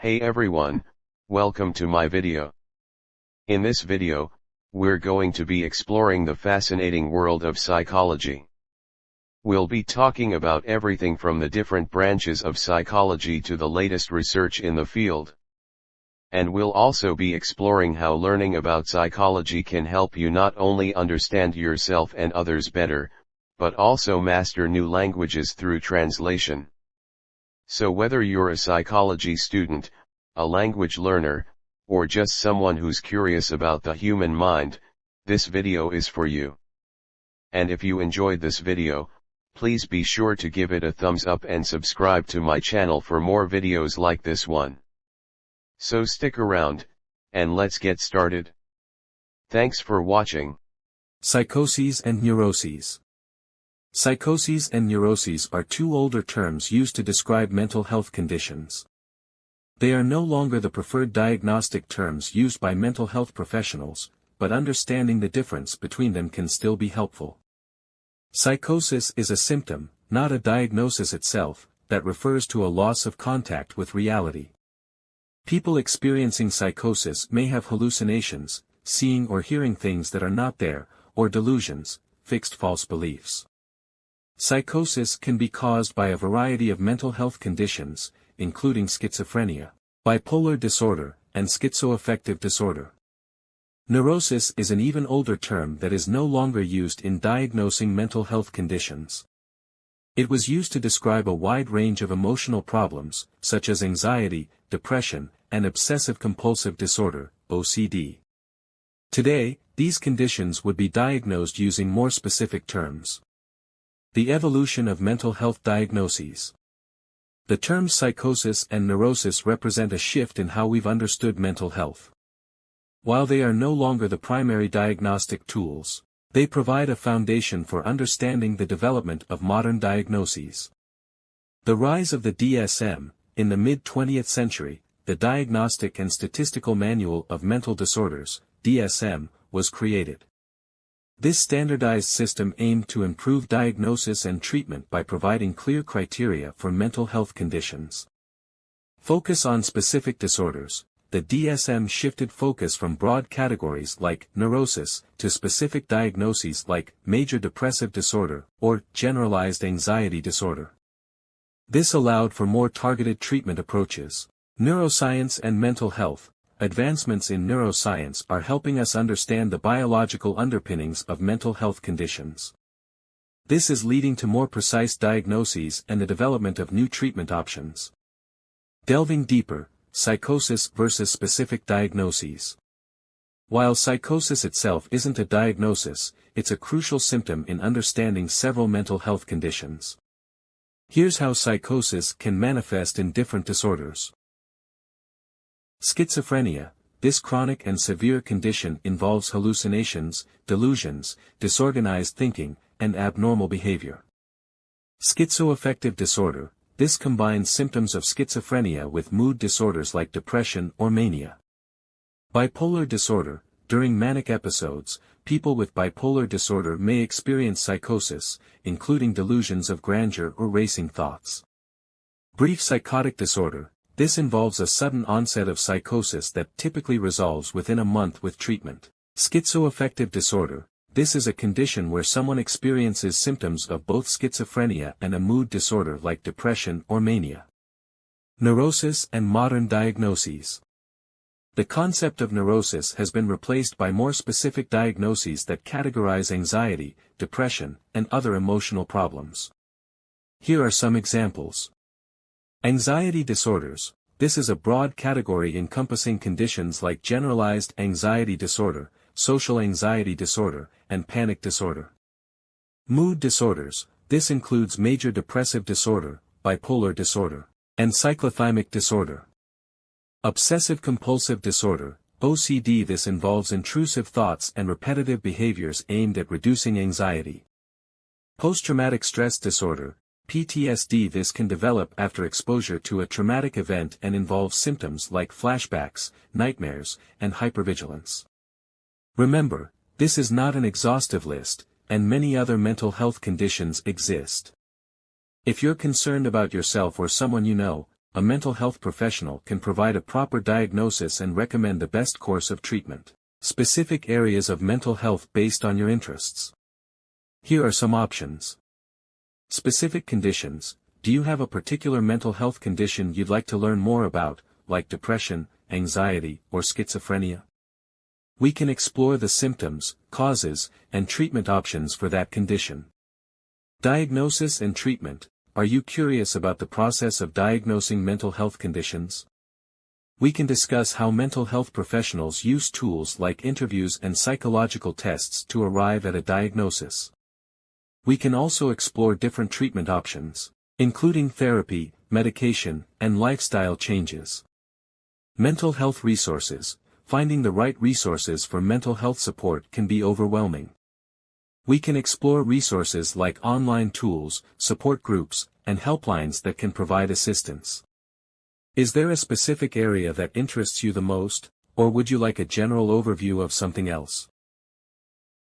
Hey everyone, welcome to my video. In this video, we're going to be exploring the fascinating world of psychology. We'll be talking about everything from the different branches of psychology to the latest research in the field. And we'll also be exploring how learning about psychology can help you not only understand yourself and others better, but also master new languages through translation. So whether you're a psychology student, a language learner, or just someone who's curious about the human mind, this video is for you. And if you enjoyed this video, please be sure to give it a thumbs up and subscribe to my channel for more videos like this one. So stick around, and let's get started. Thanks for watching. Psychoses and neuroses. Psychoses and neuroses are two older terms used to describe mental health conditions. They are no longer the preferred diagnostic terms used by mental health professionals, but understanding the difference between them can still be helpful. Psychosis is a symptom, not a diagnosis itself, that refers to a loss of contact with reality. People experiencing psychosis may have hallucinations, seeing or hearing things that are not there, or delusions, fixed false beliefs. Psychosis can be caused by a variety of mental health conditions, including schizophrenia, bipolar disorder, and schizoaffective disorder. Neurosis is an even older term that is no longer used in diagnosing mental health conditions. It was used to describe a wide range of emotional problems, such as anxiety, depression, and obsessive-compulsive disorder, OCD. Today, these conditions would be diagnosed using more specific terms. The evolution of mental health diagnoses. The terms psychosis and neurosis represent a shift in how we've understood mental health. While they are no longer the primary diagnostic tools, they provide a foundation for understanding the development of modern diagnoses. The rise of the DSM, in the mid-20th century, the Diagnostic and Statistical Manual of Mental Disorders, DSM, was created. This standardized system aimed to improve diagnosis and treatment by providing clear criteria for mental health conditions. Focus on specific disorders. The DSM shifted focus from broad categories like neurosis to specific diagnoses like major depressive disorder or generalized anxiety disorder. This allowed for more targeted treatment approaches. Neuroscience and mental health. Advancements in neuroscience are helping us understand the biological underpinnings of mental health conditions. This is leading to more precise diagnoses and the development of new treatment options. Delving deeper, psychosis versus specific diagnoses. While psychosis itself isn't a diagnosis, it's a crucial symptom in understanding several mental health conditions. Here's how psychosis can manifest in different disorders. Schizophrenia. This chronic and severe condition involves hallucinations, delusions, disorganized thinking, and abnormal behavior. Schizoaffective disorder. This combines symptoms of schizophrenia with mood disorders like depression or mania. Bipolar disorder. During manic episodes, people with bipolar disorder may experience psychosis, including delusions of grandeur or racing thoughts. Brief psychotic disorder. This involves a sudden onset of psychosis that typically resolves within a month with treatment. Schizoaffective disorder. This is a condition where someone experiences symptoms of both schizophrenia and a mood disorder like depression or mania. Neurosis and modern diagnoses. The concept of neurosis has been replaced by more specific diagnoses that categorize anxiety, depression, and other emotional problems. Here are some examples. Anxiety disorders. This is a broad category encompassing conditions like generalized anxiety disorder, social anxiety disorder, and panic disorder. Mood disorders. This includes major depressive disorder, bipolar disorder, and cyclothymic disorder. Obsessive-compulsive disorder, OCD. This involves intrusive thoughts and repetitive behaviors aimed at reducing anxiety. Post-traumatic stress disorder, PTSD. This can develop after exposure to a traumatic event and involves symptoms like flashbacks, nightmares, and hypervigilance. Remember, this is not an exhaustive list, and many other mental health conditions exist. If you're concerned about yourself or someone you know, a mental health professional can provide a proper diagnosis and recommend the best course of treatment. Specific areas of mental health based on your interests. Here are some options. Specific conditions. Do you have a particular mental health condition you'd like to learn more about, like depression, anxiety, or schizophrenia? We can explore the symptoms, causes, and treatment options for that condition. Diagnosis and treatment. Are you curious about the process of diagnosing mental health conditions? We can discuss how mental health professionals use tools like interviews and psychological tests to arrive at a diagnosis. We can also explore different treatment options, including therapy, medication, and lifestyle changes. Mental health resources. Finding the right resources for mental health support can be overwhelming. We can explore resources like online tools, support groups, and helplines that can provide assistance. Is there a specific area that interests you the most, or would you like a general overview of something else?